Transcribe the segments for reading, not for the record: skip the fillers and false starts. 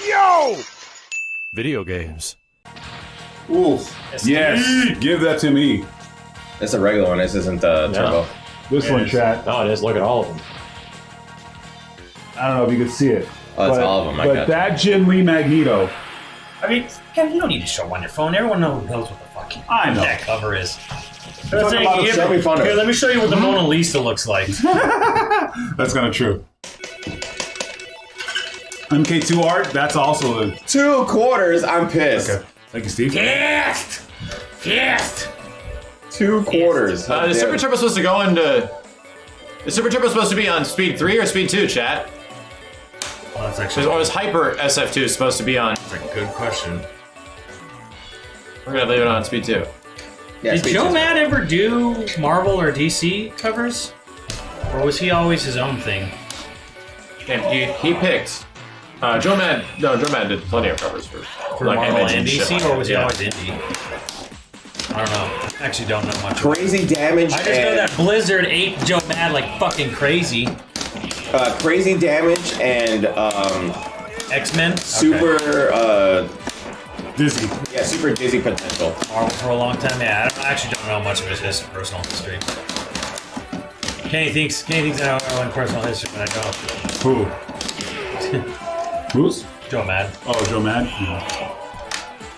Yo! Video games. Ooh. Yes. Give that to me. It's a regular one. This isn't turbo. This one, chat. No, it is. Look at all of them. I don't know if you can see it. Oh, it's all of them. But that Jin Lee Magneto. I mean, Kevin, you don't need to show on your phone. Everyone knows what the fucking that cover is. Here, let me show you what the Mona Lisa looks like. That's kind of true. MK2 art, that's also the 2 quarters. I'm pissed. Okay. Thank you, Steve. Yes! 2 quarters. The Super Turbo supposed to go into. The Super Turbo supposed to be on speed 3 or speed 2, chat? Well, that's actually. Or was Hyper SF2 supposed to be on? That's a good question. We're gonna leave it on speed 2. Yeah, Did Joe Mad ever do Marvel or DC covers? Or was he always his own thing? Damn, he picked. Joe Mad did plenty of covers for like Marvel Image and DC, shit. or was he always indie? I don't know. Actually, don't know much. Crazy Damage. I just know that Blizzard ate Joe Mad like fucking crazy. Crazy Damage and X-Men. Super Dizzy. Yeah, Super Dizzy potential. Marvel for a long time. Yeah, I actually don't know much of his personal history. Kenny thinks I know everyone's personal history, but I don't. Who? Who's? Joe Mad. Oh, Joe Mad?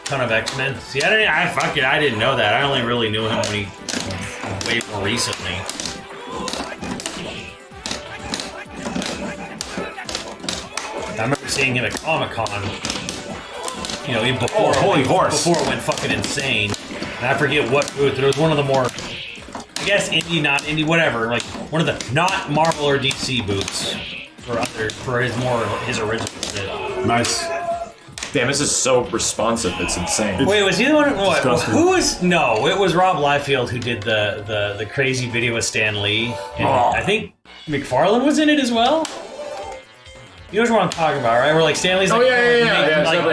Ton of X-Men. See, I didn't know that. I only really knew him when way more recently. I remember seeing him at Comic-Con. You know, before it went fucking insane. And I forget what booth. It was one of the more, I guess, indie, not indie, whatever. Like one of the not Marvel or DC booths for his original shit. Nice. Damn, this is so responsive. It's insane. Wait, was he the one? What? Disgusting. Who was? No, it was Rob Liefeld who did the crazy video with Stan Lee. And I think McFarlane was in it as well. You know what I'm talking about, right? Where like Stan Lee's like,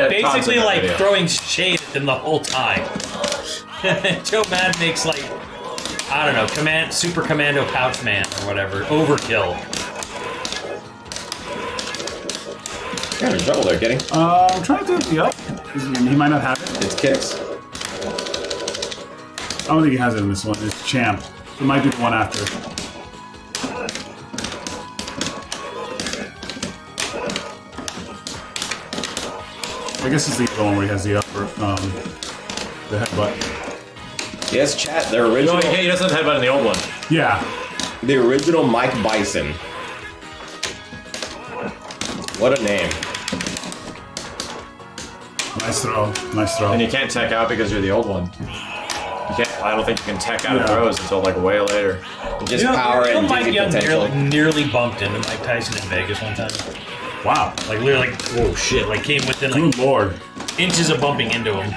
basically like throwing shade at them the whole time. Joe Mad makes like, I don't know, Super Commando Pouch Man or whatever. Overkill. You're in trouble there, Getty. I'm trying to. Yep. He might not have it. It's kicks. I don't think he has it in this one. It's Champ. He might do the one after. I guess it's the other one where he has the upper, the headbutt. Yes, chat. The original. No, he doesn't have headbutt in the old one. Yeah. The original Mike Bison. What a name. Nice throw. Nice throw. And you can't tech out because you're the old one. You can't. I don't think you can tech out of throws until like way later. Just power and Mike dizzy Young potential. nearly bumped into Mike Tyson in Vegas one time. Wow. Like literally, like, whoa, shit! Like came within like Good lord. inches of bumping into him.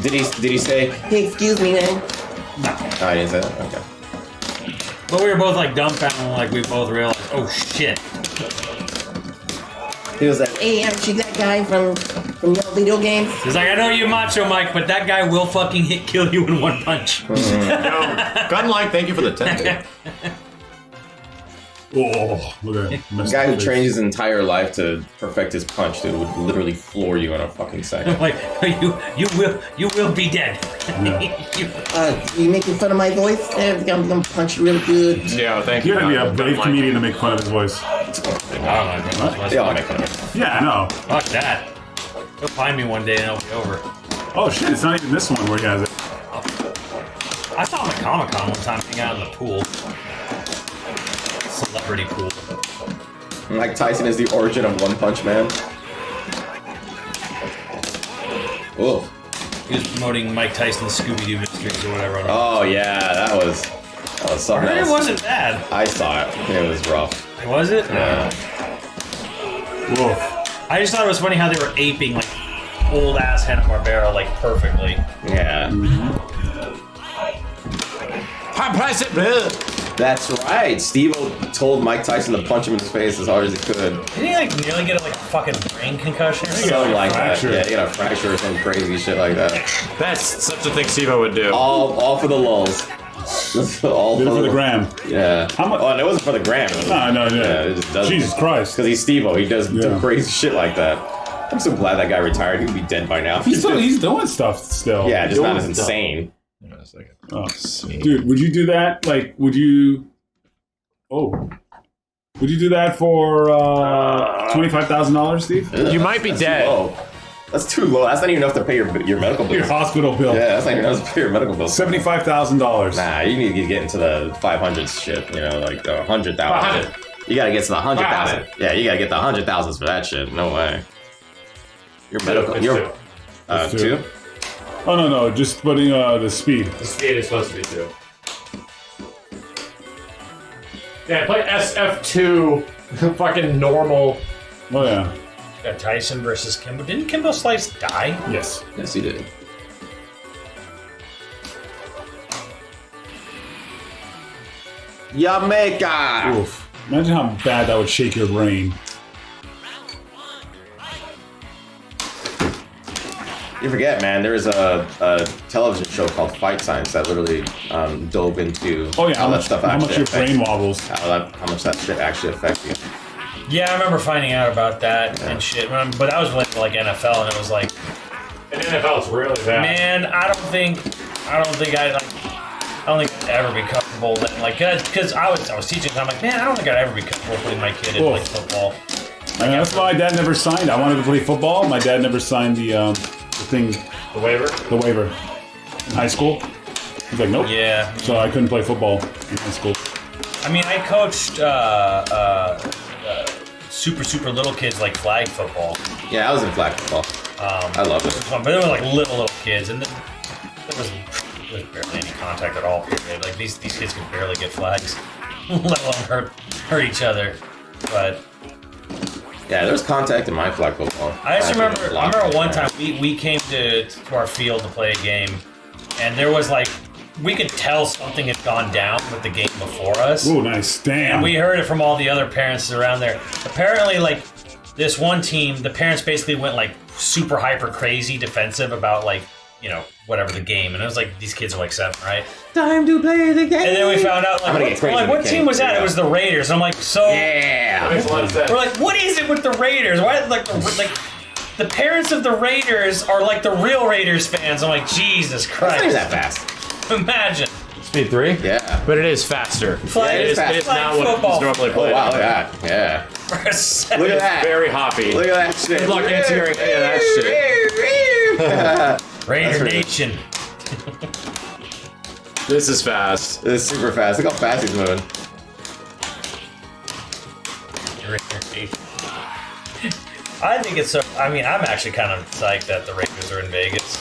Did he say, hey, excuse me, man? No. Oh, he didn't say that? Okay. But we were both like dumbfounded, like we both realized, oh shit. He was like, hey, aren't you that guy from YoVideogames? He's like, I know you macho, Mike, but that guy will fucking kill you in one punch. Yo, Gunlike, thank you for the 10. Oh, look at that. The guy who trained his entire life to perfect his punch, dude, would literally floor you in a fucking second. Like, you will be dead. Yeah. You making fun of my voice? I'm gonna punch you really good. Yeah, thank you. You gotta be a brave comedian to make fun of his voice. They all make fun of it. Yeah, I know. Fuck that. He'll find me one day and it'll be over. Oh shit, it's not even this one where he has it. I saw him at Comic-Con one time hanging out in the pool. Celebrity pool. Mike Tyson is the origin of One Punch Man. Oh. He was promoting Mike Tyson's Scooby-Doo Mysteries or whatever. Oh yeah, that was something else. It wasn't bad. I saw it. It was rough. Was it? Yeah. Whoa. I just thought it was funny how they were aping like old ass Hanna-Barbera like perfectly. Yeah. That's right. Steve-O told Mike Tyson to punch him in the face as hard as he could. Didn't he like nearly get like a fucking brain concussion? Something like that. Yeah, he got a fracture or some crazy shit like that. That's such a thing Steve-O would do. All for the lulz. All Did it for the gram. Yeah. How much? Oh, and it wasn't for the gram. It was, No, yeah, it just does. Jesus Christ. Because he's Steve-O. He does Yeah. crazy shit like that. I'm so glad that guy retired. He'd be dead by now. He's doing stuff still. Yeah, just not as Doing stuff. insane. Hang on a second. Oh. Dude, would you do that? Like, would you... Oh. Would you do that for $25,000, Steve? You might be dead. Oh, that's too low. That's not even enough to pay your medical Your bills. hospital bill. Yeah, that's not even enough to pay your medical bills. $75,000. Nah, you need to get into the 500s shit. You know, like the 100,000. 500. You gotta get to the 100,000. 500. Yeah, you gotta get the 100,000s for that shit. No way. Your medical. It's Your It's two. Oh, no, just putting the speed. The speed is supposed to be 2. Yeah, play SF2. Fucking normal. Oh, yeah. Got Tyson versus Kimbo. Didn't Kimbo Slice die? Yes. Yes, he did. Jamaica. Oof. Imagine how bad that would shake your brain. You forget, man. There was a television show called Fight Science that literally dove into Oh, yeah. how that stuff How actually much your affects brain wobbles. how much that shit actually affects you. Yeah, I remember finding out about that and shit. But that was related to like NFL, and it was like, And NFL is really bad. man, I don't think I'd ever be comfortable then, like, because I was teaching, and I'm like, man, I don't think I'd ever be comfortable putting my kid in like football. And that's why my dad never signed. I wanted to play football. My dad never signed the thing, The waiver? the waiver in high school. He's like, nope. Yeah, So I couldn't play football in high school. I mean, I coached super little kids like flag football. Yeah, I was in flag football. I love it. But they were like little kids, and then there was barely any contact at all. Period. Like these kids could barely get flags, let alone hurt each other. But Yeah, there was contact in my flag football. I just remember one time. time we came to our field to play a game, and there was like, we could tell something had gone down with the game before us. Ooh, nice. Damn. And we heard it from all the other parents around there. Apparently, like, this one team, the parents basically went like super hyper crazy defensive about like, you know, whatever the game. And it was like, these kids are like 7, right? Time to play the game. And then we found out, I'm gonna get crazy what with the team game. was that? It was the Raiders. I'm like, so... Yeah. Makes a lot of sense. We're like, what is it with the Raiders? Why, like the parents of the Raiders are like the real Raiders fans. I'm like, Jesus It's not Christ. even that fast. Imagine. Speed 3? Yeah. But it is faster. Flag, it is It is flag not what football. is normally Oh, played. wow, look at that. Yeah. For a second. Look at that. Very hoppy. Look at that shit. Good luck answering any of that shit. Raider That's Nation. This is fast. It's super fast. Look how fast he's moving. Raider Nation. I think it's so. I mean, I'm actually kind of psyched that the Raiders are in Vegas.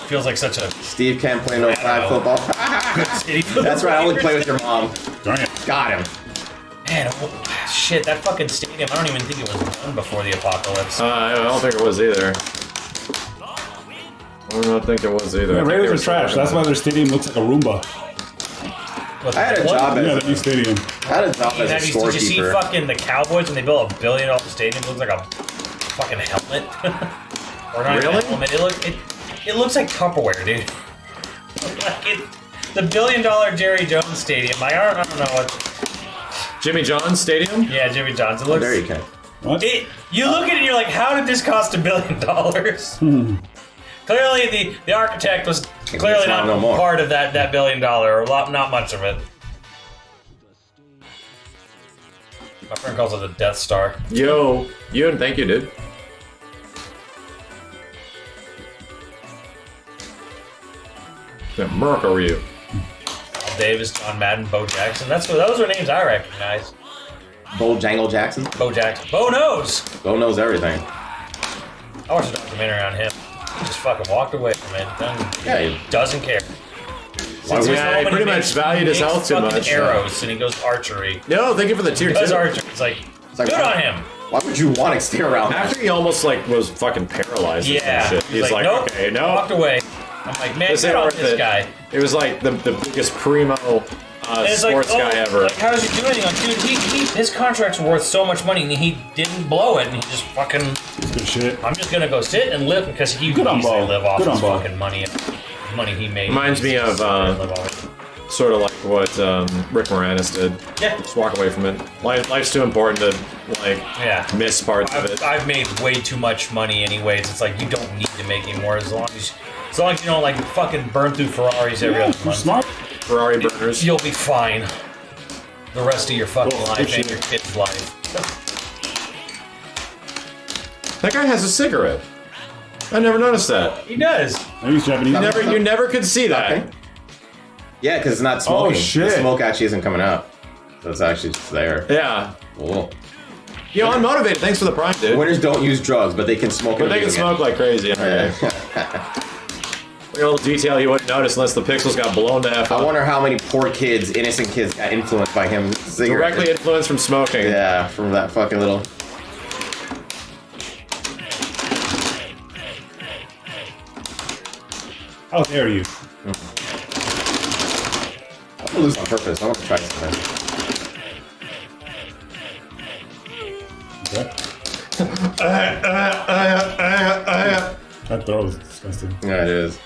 Feels like such a Steve can't play no flag football. city for the That's right. I only Raiders. play with your mom. Darn it. Got him. Man, shit, that fucking stadium. I don't even think it was done before the apocalypse. I don't think it was either. I don't think it was either. Yeah, I think Raiders they are were trash. That's why their stadium looks like a Roomba. What, I had a what? job Yeah, the new as stadium. I had a job as a Did you see scorekeeper. fucking the Cowboys when they built $1 billion stadium? It looks like a fucking helmet. Or not even Really? a helmet. It looks like Tupperware, dude. Like the $1 billion Jerry Jones Stadium. Like, I don't know what. Jimmy John's Stadium? Yeah, Jimmy John's. It looks. There you go. What? You look at it and you're like, how did this cost $1 billion? Clearly, the architect was clearly It's not not no more. part of that $1 billion, or not much of it. My friend calls it the Death Star. Yo. Thank you, dude. Yeah, Merc, are you? Al Davis, John Madden, Bo Jackson. Those are names I recognize. Bo Jangle Jackson. Bo Jackson. Bo knows. Bo knows everything. I watched a documentary on him. He just fucking walked away from it. Yeah, he- Doesn't care. Why would Yeah, he pretty much valued his health too much. Arrows, and he goes archery. No, thank you for the tier He does 2. archery. It's like, like, good why- on him. Why would you want to stay around? After he almost like was fucking paralyzed or Yeah. some shit. He's like, nope. okay, no. Walked away. I'm like, man, This good ain't on worth this it. guy. It was like the biggest primo And it's sports like, guy ever. Like, how does he do anything? Like, dude, his contract's worth so much money, and he didn't blow it, and he just fucking. Good shit. I'm just gonna go sit and live because he Good on easily Bo. live off Good on his Bo. fucking money he made. Reminds me of, Live off it. sort of like what Rick Moranis did. Yeah. Just walk away from it. Life's too important to like miss parts of it. I've made way too much money anyways. It's like you don't need to make any more as long as you don't like fucking burn through Ferraris every other month. Smart. Ferrari burners. You'll be fine. The rest of your fucking life and your kid's life. That guy has a cigarette. I never noticed that. He does. Maybe he's Japanese. You never could see that. Okay. Yeah, because it's not smoking. Oh, shit. The smoke actually isn't coming out. So it's actually just there. Yeah. Cool. Yo, I'm motivated. Thanks for the prime, dude. Winners don't use drugs, but they can smoke. But they can smoke like crazy. A little detail you wouldn't notice unless the pixels got blown to F I up. wonder how many poor kids, innocent kids, got influenced by him. Directly influenced from smoking. Yeah, from that fucking little. How dare you? I'm gonna lose on purpose. I want to try something. Okay. That throw is disgusting. Yeah, it is.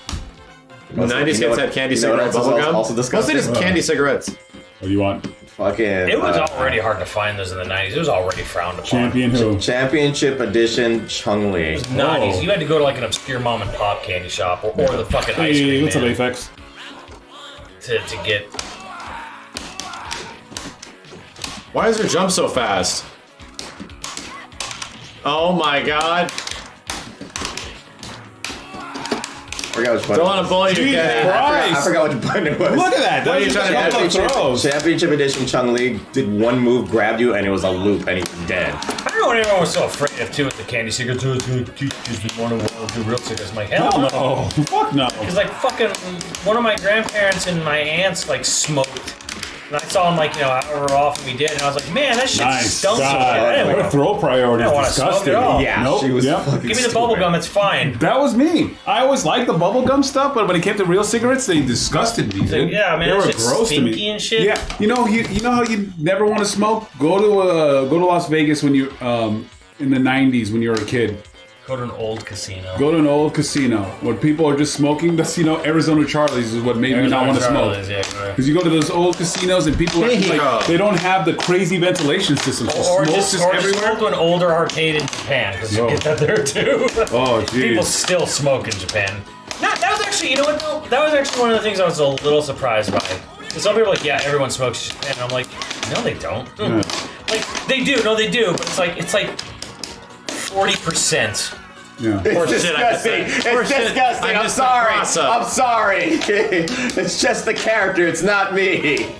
90s kids had candy cigarette bubble gum. Also disgusting. Mostly just candy cigarettes. What do you want? Fucking. It was already hard to find those in the 90s. It was already frowned upon. Champion who? Championship Edition Chung Li. It was 90s. You had to go to like an obscure mom and pop candy shop or the fucking ice Hey, cream what's up, man Apex? to get. Why is her jump so fast? Oh my god. I forgot which button. Don't want to bully you, Jesus Kenny. Christ. I forgot which button it was. Look at that. What are you trying to do? throws. Championship Edition Chung Li did one move, grabbed you, and it was a loop, and he was dead. I don't know what everyone was so afraid of too with the candy cigarettes. Just want to do real cigarettes. I'm like, hell no. Oh, fuck no. Because like fucking one of my grandparents and my aunts like smoked. And I saw him like, however often we did, and I was like, man, that shit Nice. stunk so God. bad. What a throw priority. I don't is wanna smoke disgusting. at all. Yeah, Nope. she was Yep. fucking Give me the stupid. bubble gum, it's fine. That was me. I always liked the bubblegum stuff, but when it came to real cigarettes, they disgusted me. Dude. Yeah, man, they that were shit's gross to me. stinky and shit. Yeah, you know how you never want to smoke. Go to Las Vegas when you in the '90s when you were a kid. Go to an old casino. Go to an old casino when people are just smoking. That's Arizona Charlie's is what made me not want to smoke. Because you go to those old casinos and people are like, they don't have the crazy ventilation systems. Or Smoke just everywhere. go to an older arcade in Japan, because you get that there too. Oh, jeez. People still smoke in Japan. That was actually, you know what though? That was actually one of the things I was a little surprised by. Because some people are like, yeah, everyone smokes in Japan. And I'm like, no, they don't. Yeah. Like, they do, no, they do. But it's like 40%. Yeah. It's disgusting. Or It's shit, disgusting. I'm I'm just sorry. a cross-up. I'm sorry. It's just the character. It's not me.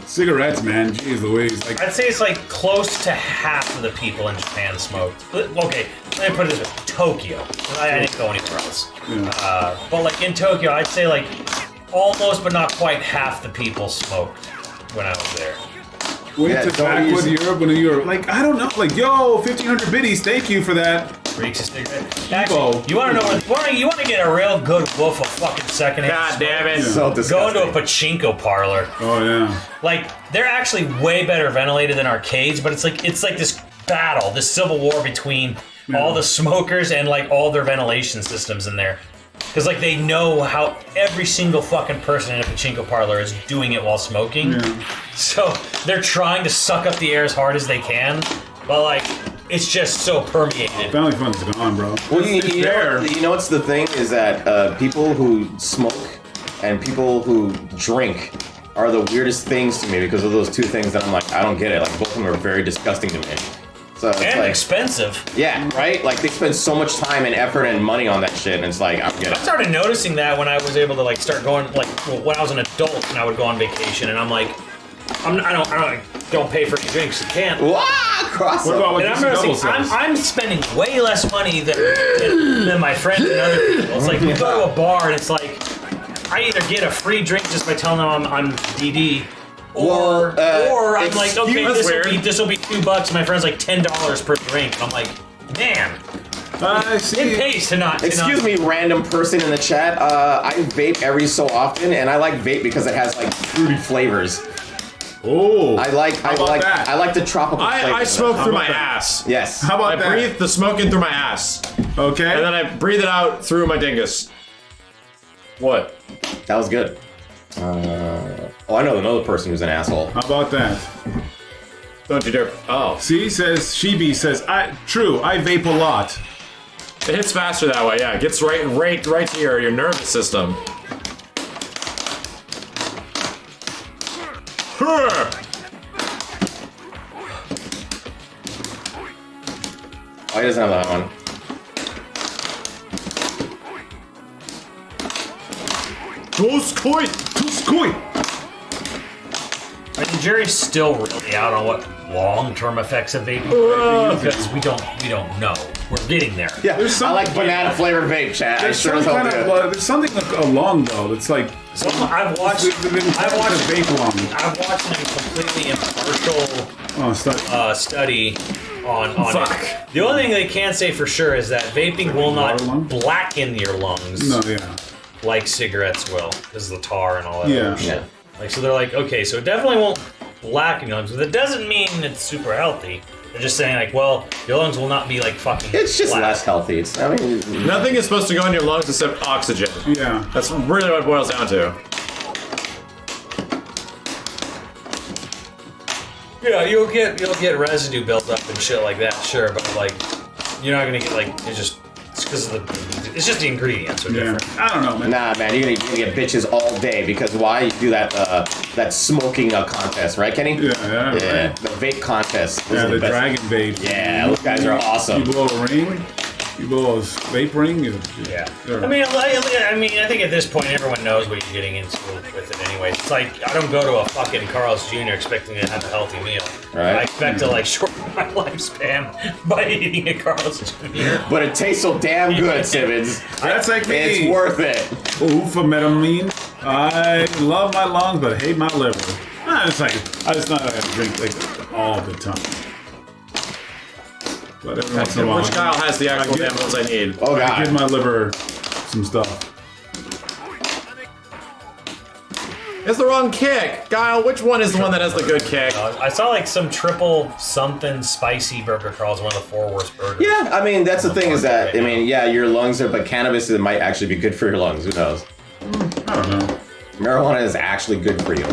Cigarettes, man. Jeez Louise. Like, I'd say it's like close to half of the people in Japan smoked. Okay, let me put it this way: Tokyo. I didn't go anywhere else. Yeah. But like in Tokyo, I'd say like almost, but not quite half the people smoked when I was there. went Yeah, to don't backwood use- Europe when you were like, I don't know, like, yo, 1,500 biddies, thank you for that. Reeks a cigarette. Actually, you want to know what? You want to get a real good whiff of fucking secondhand. God damn it. So Go disgusting. into a pachinko parlor. Oh yeah. Like they're actually way better ventilated than arcades, but it's like this battle, this civil war between all the smokers and like all their ventilation systems in there. Because like they know how every single fucking person in a pachinko parlor is doing it while smoking. Yeah. So they're trying to suck up the air as hard as they can, but like it's just so permeated. Family fun's gone, bro. Well, It's there. you know what's the thing is that people who smoke and people who drink are the weirdest things to me because of those two things that I'm like, I don't get it. Like both of them are very disgusting to me. So it's And like, expensive. yeah, right? Like they spend so much time and effort and money on that shit, and it's like, I don't get I it. started noticing that when I was able to like start going like when I was an adult and I would go on vacation and I'm like, I don't pay for any drinks. You can't. Wah! Cross What about up. what And I'm DC double noticing says? I'm spending way less money than my friends and other people. It's like we go to a bar and it's like I either get a free drink just by telling them I'm DD, or I'm like, okay, this will be $2. My friend's like $10 per drink. And I'm like, man, I see. it pays to not. Excuse me, random person in the chat. I vape every so often, and I like vape because it has like fruity flavors. Oh. I like that? the tropical flavors. I smoke through my about that? ass. Yes. How about I that? breathe the smoke in through my ass. Okay. And then I breathe it out through my dingus. What? That was good. Oh, I know another person who's an asshole. How about that? Don't you dare. Oh. See, says Shibi says, true, I vape a lot. It hits faster that way, yeah. It gets right to your nervous system. Oh, he doesn't have that one. Toskoi! I mean, Jerry's still really out on what long-term effects of vaping are, because we don't know. We're getting there. Yeah, I like banana flavored vape, chat. There's something along though that's like. I've watched the vape along. I've watched a completely impartial study on it. The only thing they can say for sure is that vaping will not blacken your lungs. No, yeah. Like cigarettes will, because of the tar and all that other shit. Yeah. Like, so they're like, okay, so it definitely won't blacken your lungs, but that doesn't mean it's super healthy. They're just saying, like, well, your lungs will not be like fucking. It's just black. less healthy. Nothing is supposed to go in your lungs except oxygen. Yeah. That's really what it boils down to. Yeah, you'll get residue built up and shit like that, sure, but like, you're not gonna get like it's because of it's just the ingredients are different. I don't know, man. Nah, man, you're gonna get bitches all day because why you do that smoking contest, right, Kenny? Yeah, right. The vape contest. Those Yeah, are the best. dragon vape. Yeah, those guys are awesome. You blow a ring, you blow a vape ring. Yeah. I mean, I think at this point everyone knows what you're getting into with it anyway. It's like I don't go to a fucking Carl's Jr. expecting to have a healthy meal. Right. I expect to like shorten my lifespan by eating a Carl's Jr. But it tastes so damn good, Simmons. That's like me. It's worth it. Ufametamine. I love my lungs, but hate my liver. I just not gonna drink like all the time. But every once in a while, Which Kyle has the actual damn ones I need? Oh I god. give my liver some stuff. It's the wrong kick. Kyle, which one is the one that has the good kick? I saw like some triple something spicy burger crawls, one of the 4 worst burgers. Yeah, I mean that's the thing is that your lungs are, but cannabis might actually be good for your lungs. Who knows? I don't know. Marijuana is actually good for you.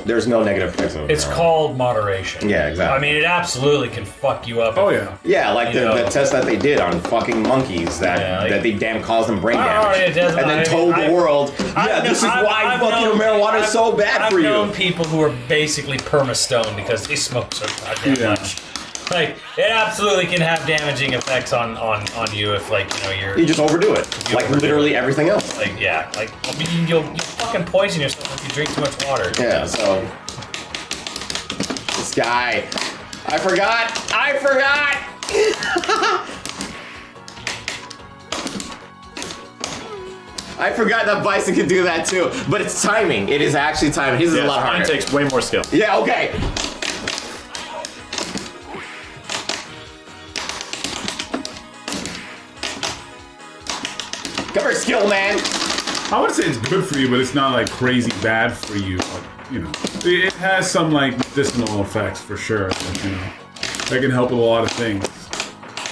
There's no negative effects of it. It's called moderation. Yeah, exactly. I mean, it absolutely can fuck you up. Oh yeah. Yeah, like the test that they did on fucking monkeys that they damn caused them brain damage, and then told the world, this is why fucking marijuana is so bad for you. I've known people who are basically perma-stoned because they smoke so goddamn much. Like, it absolutely can have damaging effects on you if, like, you just overdo it. Like, literally everything else. Like, yeah. Like, you'll fucking poison yourself if you drink too much water. Yeah, so... This guy... I forgot! I forgot that Bison can do that, too. But it's timing. It is actually timing. His is a lot harder. Mine takes way more skill. Yeah, okay. Come here, skill man. I would say it's good for you, but it's not like crazy bad for you. But, it has some like medicinal effects for sure. That can help with a lot of things.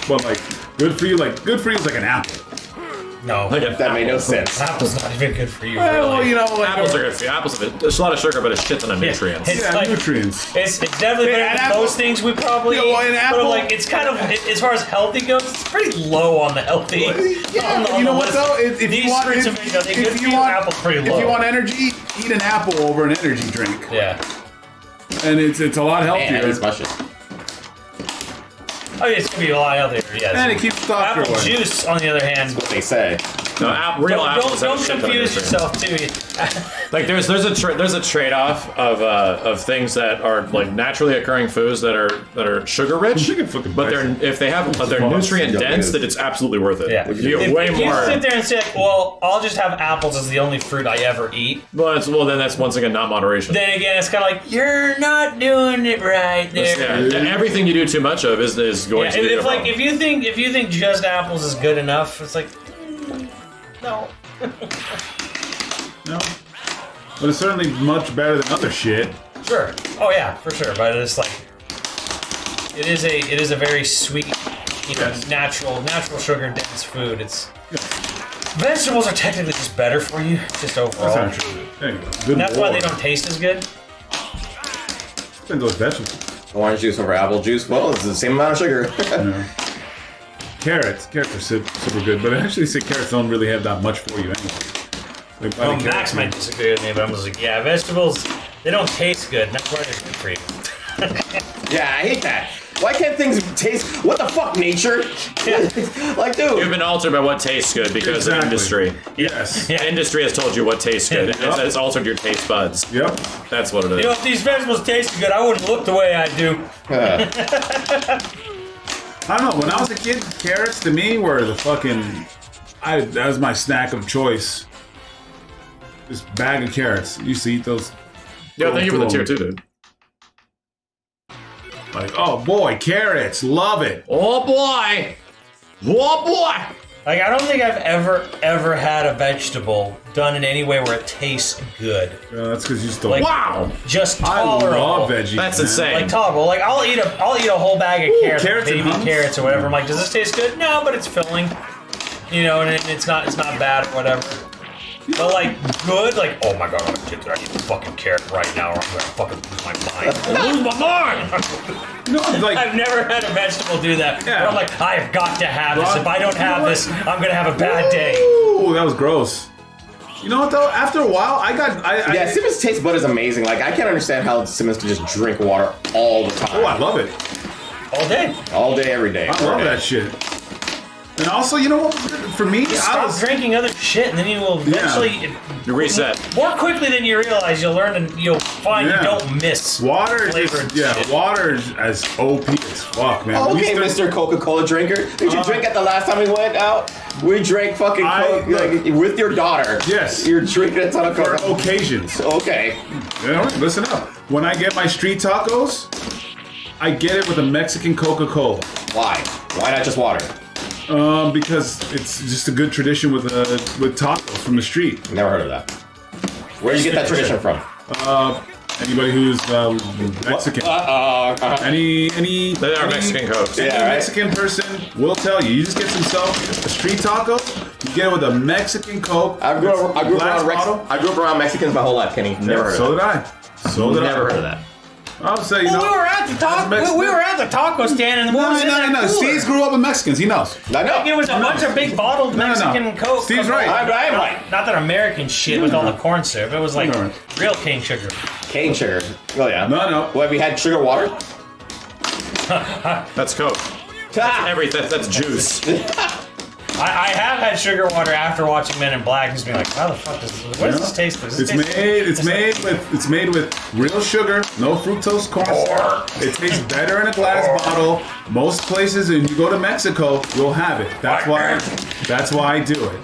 But like good for you is like an apple. No. That made no sense. Apple's not even good for you. Well, really. Apples are good for you. Apples are there's a lot of sugar, but it's shit ton of nutrients. It's like, nutrients. It's definitely better than most things we probably eat. An apple, but like, it's kind of, as far as healthy goes, it's pretty low on the healthy. Yeah, you know what though? If you want energy, eat an apple over an energy drink. Yeah. And it's a lot healthier. Man, it's mushy. Oh yeah, it's gonna be a lot healthier. Yeah. And it keeps the doctor Apple away. juice, on the other hand. That's what they say. No, real apples Don't have shit ton of confuse nutrients. yourself too. Like there's a trade-off of things that are like naturally occurring foods that are sugar rich, but they're nutrient dense that it's absolutely worth it. Yeah. You get way if more. you sit there and say, well, I'll just have apples as the only fruit I ever eat. Well, then that's once again not moderation. Then again, it's kind of like you're not doing it right there. Yeah, everything you do too much of is going to be a problem. If you think just apples is good enough, it's like no. No. But it's certainly much better than other shit. Sure. Oh yeah, for sure. But it's like it is a very sweet, natural sugar dense food. It's Vegetables are technically just better for you, just overall. That's not true. There you go. Good That's why lord. they don't taste as good. Depends on vegetables. Orange juice over apple juice. Well, it's the same amount of sugar. Yeah. Carrots are super good, but I actually say carrots don't really have that much for you anyway. Like, Well, Max might disagree with me, but I'm just like, yeah, vegetables, they don't taste good. That's why they're good for you. Yeah, I hate that. Why can't things taste? What the fuck, nature? Like, dude. You've been altered by what tastes good because of industry. Yes. Yeah. Industry has told you what tastes good. Yeah. It's altered your taste buds. Yep. That's what it is. You know, if these vegetables tasted good, I wouldn't look the way I do. I don't know. When I was a kid, carrots to me were the fucking. That was my snack of choice. This bag of carrots. I used to eat those. Yeah, thank you for the tier 2, dude. Like, oh boy, carrots, love it. Oh boy! Oh boy! Like, I don't think I've ever had a vegetable done in any way where it tastes good. That's because you still. Like, Wow! Just I tolerable. love veggies. That's man. insane. Like tolerable. Like I'll eat a whole bag of carrots, carrots and baby hummus? carrots or whatever. I'm like, does this taste good? No, but it's filling. You know, and it's not bad or whatever. But like good, like oh my god, I'm gonna get that. I need a fucking carrot right now, or I'm gonna fucking lose my mind. Lose my mind. No, like I've never had a vegetable do that. Yeah. Where I'm like, I've got to have this. If I don't have this, I'm gonna have a bad day. Ooh, that was gross. You know what though? After a while, Yeah, Simmons' taste bud is amazing. Like, I can't understand how Simmons can just drink water all the time. Oh, I love it. All day. All day, every day. I love that shit. And also, you know what? For me, I Stop was. drinking other shit, and then you will eventually You reset. more quickly than you realize. You'll learn, and you'll find Yeah. you don't miss Water flavored is, yeah, shit. water is as OP as fuck, man. We Okay, used to- Mr. Coca-Cola drinker. Did you drink at the last time we went out? We drank fucking Coke like, with your daughter. Yes. You're drinking a ton of For Coke. occasions. Okay. You know, listen up. When I get my street tacos, I get it with a Mexican Coca-Cola. Why? Why not just water? Because it's just a good tradition with tacos from the street. Never heard of that. Where did you get that tradition from? Anybody who's Mexican. Any They are Mexican Cokes. Any Yeah, right. Mexican person will tell you. You just get a street taco. You get it with a Mexican Coke. I grew up glass bottle. around Mexicans my whole life, Kenny. Never heard So of that. did I. So did I. Never heard of that. I'll say, you know. We were at the taco. We were at the taco stand, and the No, was in that no. cooler. Steve's grew up with Mexicans. He knows. I know. It was a bunch of big bottled No. Mexican Coke. Steve's right. I am right. Not that American shit with all the corn syrup. It was like No. real cane sugar. Cane sugar. Oh yeah. No. Well, have you had sugar water? That's Coke. That's juice. I have had sugar water after watching Men in Black, and just being like, how the fuck what does this taste like? It's made with real sugar, no fructose corn syrup. It tastes better in a glass bottle. Most places, and you go to Mexico, you'll have it. That's why I do it.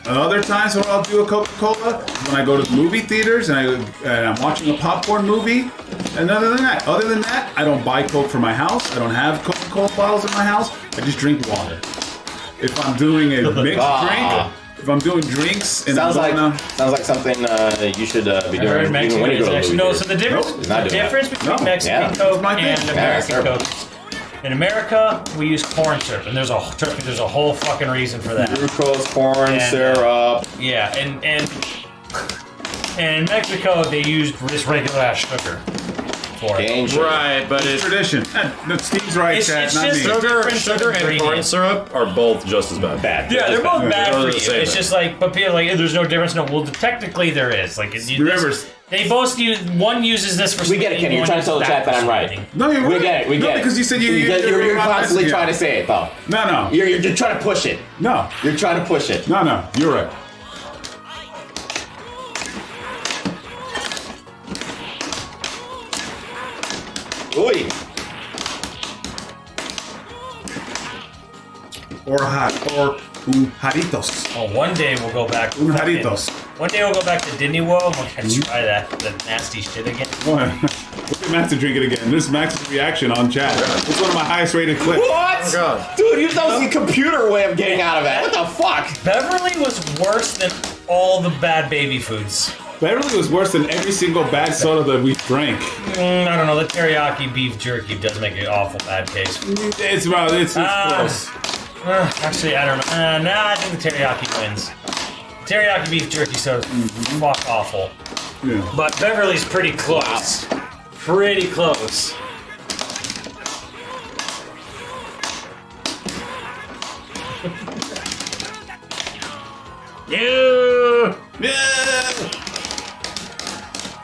Other times when I'll do a Coca-Cola, when I go to movie theaters and I'm watching a popcorn movie. And other than that, I don't buy Coke for my house. I don't have Coca-Cola bottles in my house. I just drink water. If I'm doing a mixed drink, if I'm doing drinks, and Sounds like something you should be doing even when you go to the movie No, theater. so the difference, Nope, not doing that. between No. Mexican Yeah. Coke My thing. and Yeah, American syrup. Coke. In America, we use corn syrup, and there's a whole fucking reason for that. Glucose, corn syrup. Yeah, and in Mexico, they used just regular ass sugar for it. Cane sugar. Right, but it's tradition. Steve's right, It's- Chad, it's not just me. sugar and corn ingredients. syrup are both just as bad. Bad. Yeah, they're both bad Those for are you. the same It's thing. just like, but people are like, there's no difference. No, well, technically there is. Like, they both use. One uses this for. We get it, Kenny. You're trying to tell the chat that I'm right. No, you're We right. get it. We No, get it. because you said you're You're constantly yeah. trying to say it, though. No. You're just trying to push it. No. You're trying to push it. No. You're right. Uy. Or jaritos. Oh, one day we'll go back. Jaritos. One day we'll go back to Disney World and we'll try that nasty shit again. Look at Max to drink it again. This is Max's reaction on chat. It's one of my highest rated clips. What? Oh, God. Dude, that was the computer way of getting out of it. What the fuck? Beverly was worse than all the bad baby foods. Beverly was worse than every single bad soda that we drank. I don't know. The teriyaki beef jerky does make an awful bad taste. It's close. Actually, I don't know. Nah, I think the teriyaki wins. Teriyaki beef jerky soda, fuck awful. Yeah. But Beverly's pretty close. Pretty close. Yeah.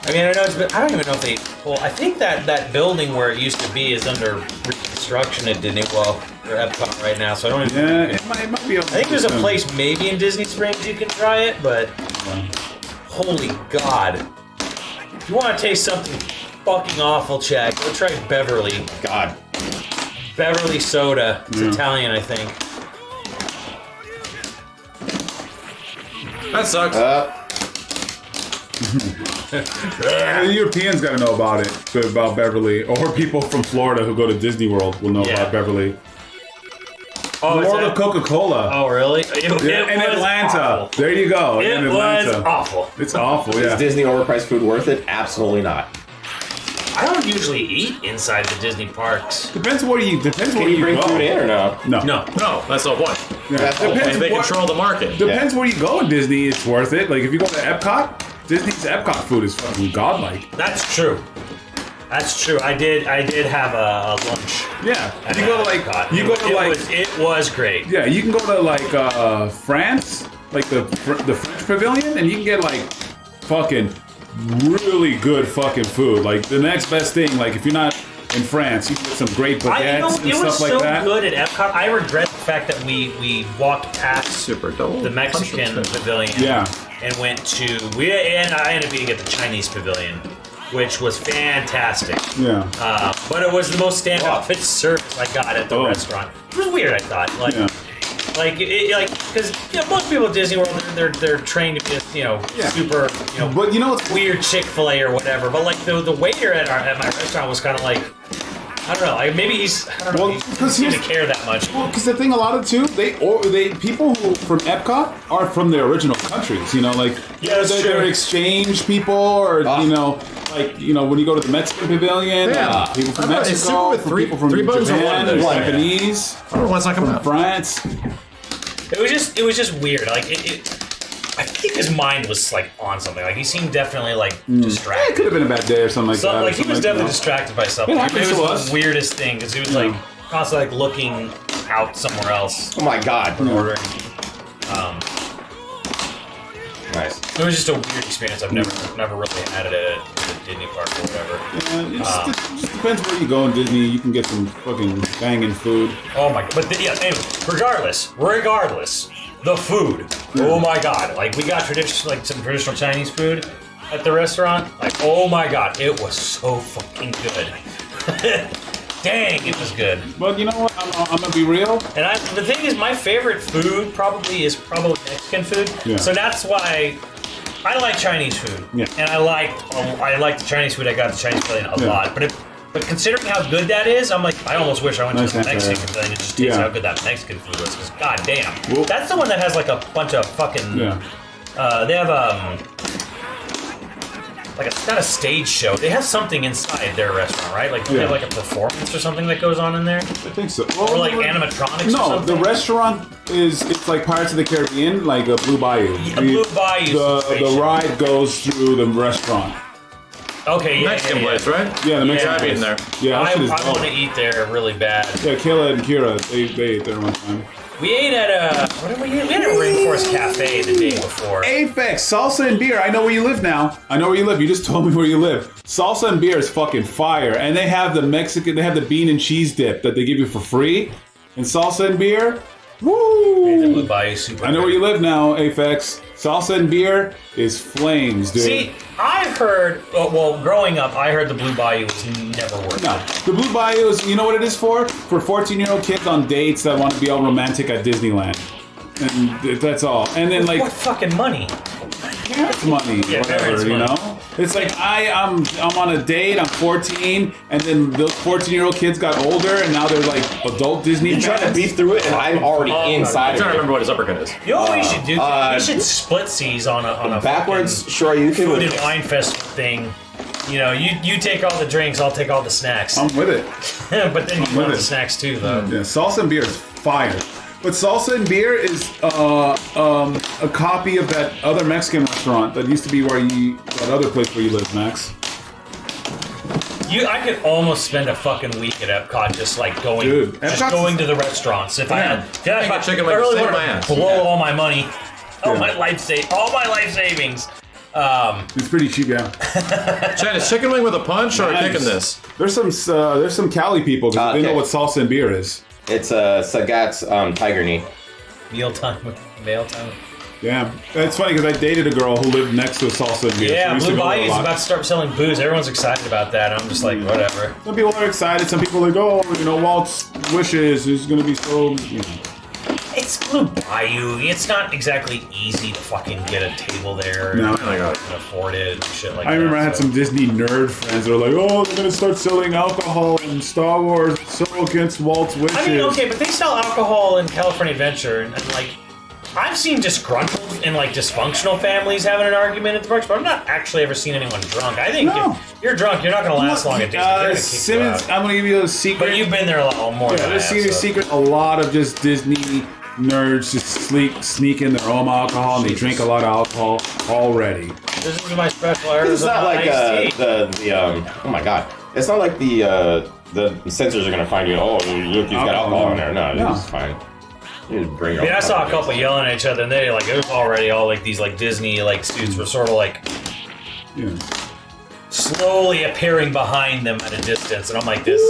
I mean, I know I don't even know if they. Well, I think that building where it used to be is under reconstruction at Disney World or Epcot right now. So I don't even. Yeah, it might be. I think there's a place maybe in Disney Springs you can try it, but holy God, if you want to taste something fucking awful, Chad, go try Beverly. God. Beverly soda. It's Italian, I think. That sucks. The Europeans got to know about it, about Beverly, or people from Florida who go to Disney World will know about Beverly. Oh, Florida Coca-Cola. Oh, really? In Atlanta. Awful. There you go. It in Atlanta. was awful. It's awful. Is Yeah. Disney overpriced food worth it? Absolutely not. I don't usually eat inside the Disney parks. Depends where you. Depends where Can you bring go. food in or no? No. No. No, that's the point. Yeah. That's the whole Depends They what- control the market. Depends where you go in Disney. It's worth it. Like if you go to Epcot, Disney's Epcot food is fucking godlike. That's true. That's true. I did have a lunch. Yeah. At You go to Epcot. like. It was great. Yeah, you can go to like France, like the French Pavilion, and you can get like fucking really good fucking food. Like the next best thing, like if you're not in France, you can get some great baguettes and it was stuff like so that. good at Epcot. I regret the fact that we walked past Super double. the Mexican pavilion. Yeah. And went to and I ended up eating at the Chinese pavilion, which was fantastic. Yeah. But it was the most standout service I got at the restaurant. It was weird, I thought. Like, Yeah. because most people at Disney World they're trained to be super But you know what's weird Chick-fil-A or whatever. But like the waiter at my restaurant was kind of like, I don't know. Like maybe he doesn't seem to care that much. Well, because the thing, a lot of too, they people who from Epcot are from their original countries. You know, like they're exchange people, or like when you go to the Mexican pavilion, people from Mexico, people from Japan, Japanese, from France. It was just weird. Like I think his mind was like on something. Like he seemed definitely like distracted. It could have been a bad day or something like that. Like he was definitely distracted by something. It happens was to us. the weirdest thing because he was like constantly like looking out somewhere else. Oh my God. Ordering. Nice. It was just a weird experience. I've never really had it at the Disney park or whatever. Yeah, it just depends where you go in Disney. You can get some fucking banging food. Oh my! But anyway, regardless, the food. Oh my God! Like we got some traditional Chinese food at the restaurant. Like oh my God, it was so fucking good. Dang, it was good. But you know what? I'm gonna be real. And the thing is, my favorite food is probably Mexican food. Yeah. So that's why I like Chinese food. Yeah. And I like the Chinese food I got at the Chinese pavilion a lot. But considering how good that is, I'm like, I almost wish I went to the Mexican pavilion to just taste how good that Mexican food was. Because goddamn, that's the one that has like a bunch of fucking. Yeah. They have like it's not a stage show. They have something inside their restaurant, right? Like they have like a performance or something that goes on in there. I think so. Or like animatronics or No, something. the restaurant it's like Pirates of the Caribbean, like a Blue Bayou. Blue Bayou The ride goes through the restaurant. Okay, Mexican place, right? Yeah, the Mexican I've place. eaten there. Yeah, that shit is I dope. want to eat there really bad. Yeah, Kayla and Kira, they ate there one time. We ate at what did we eat? We had a Rainforest Cafe the day before. Aphex, salsa and beer. I know where you live now. I know where you live. You just told me where you live. Salsa and beer is fucking fire. And they have the bean and cheese dip that they give you for free. And salsa and beer, woo! The Blue Bayou super. I know where you live now, Aphex. Salsa and beer is flames, dude. See, I've heard. Well, growing up, I heard the Blue Bayou was never worth it. No, the Blue Bayou is, you know what it is for? For 14-year-old kids on dates that want to be all romantic at Disneyland. And that's all. And then, like, What fucking money? parents' money, Yeah, whatever, parents' you money. know? It's like, I'm on a date, I'm 14, and then those 14-year-old kids got older, and now they're, like, adult Disney You trying to fans. beef through it, and I'm already inside I'm trying of to it. remember what his uppercut is. You know what we should do? We should split seas on a Backwards, fucking sure, you can. food and wine fest thing. You know, you take all the drinks, I'll take all the snacks. I'm with it. But then you with want it. the snacks too, though. Yeah, salsa and beer is fire. But Salsa and Beer is a copy of that other Mexican restaurant that used to be that other place where you live, Max. I could almost spend a fucking week at Epcot just like going, going to the restaurants. If I had chicken I really wings, want my to ass. blow all my money, all my life savings. It's pretty cheap, yeah. Chad, is chicken wing with a punch or Nice. kicking this? There's some Cali people that they know what Salsa and Beer is. It's Sagat's Tiger Knee. Meal time. Yeah, it's funny because I dated a girl who lived next to a Salsa and Beer. Yeah, So we used to Blue go there a Bayou's lot. about to start selling booze. Everyone's excited about that. I'm just like, whatever. Some people are excited. Some people are like, oh, Walt's wishes is going to be so. It's Blue Bayou. It's not exactly easy to fucking get a table there. No. And afford it and shit like that. I remember I had some Disney nerd friends that were like, oh, they're going to start selling alcohol in Star Wars. It's so against Walt's wishes. I mean, okay, but they sell alcohol in California Adventure, and like, I've seen disgruntled and like dysfunctional families having an argument at the parks, but I've not actually ever seen anyone drunk. I think if you're drunk, you're not going to last long at Disney. They're gonna kick you Simmons, out. I'm going to give you a secret. But you've been there a lot more than I let's have. give you a secret. A lot of just Disney nerds just sneak in their own alcohol, and they drink a lot of alcohol already. This is my special It's not like iced tea. oh my god. It's not like the sensors are gonna find you. Oh, look, he's got alcohol in there. No, it's fine. You just bring your own I saw a fucking couple yelling at each other, and they like it was already all like these like Disney like suits were sort of like slowly appearing behind them at a distance, and I'm like this.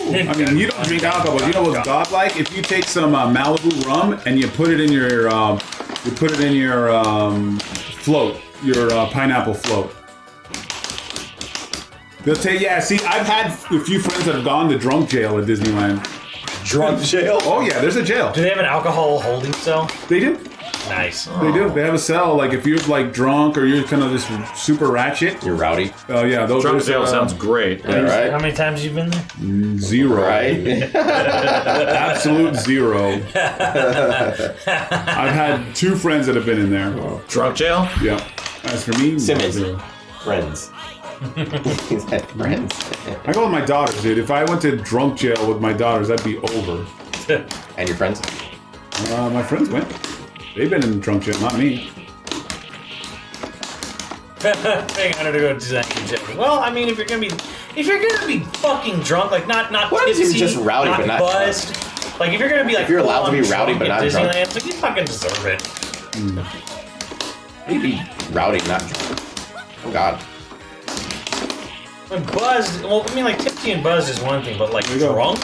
I mean, you don't drink alcohol, but you know what's godlike? If you take some Malibu rum and you put it in your float, your pineapple float. They'll tell you, see, I've had a few friends that have gone to drunk jail at Disneyland. drunk jail. Oh yeah, there's a jail. Do they have an alcohol holding cell? They do. Nice. They do. They have a cell. Like if you're like drunk or you're kind of just super ratchet. You're rowdy. Oh yeah, those Drunk jail sounds great. Yeah, right? How many times have you been there? Zero. Right? Absolute zero. I've had 2 friends that have been in there. Drunk jail? Yeah. As for me, Simmons. zero. Friends. He's had friends. I go with my daughters, dude. If I went to drunk jail with my daughters, that'd be over. And your friends? My friends went. They've been in drunk jail, not me. Paying $100 to go to jail. Well, I mean, if you're gonna be fucking drunk, like not What if tipsy, you're just rowdy not but not buzzed. Like if you're gonna be like, If you're allowed to be full-on rowdy drunk but at not drunk. Disneyland, like you fucking deserve it. You'd be rowdy, not drunk. Oh god. When buzzed, well, I mean, like tipsy and buzzed is one thing, but like you go. drunk,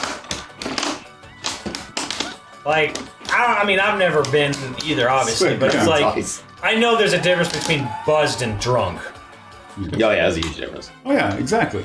like I mean, I've never been either, obviously, but it's like Nice. I know there's a difference between buzzed and drunk. Oh yeah, that's a huge difference. Oh yeah, exactly.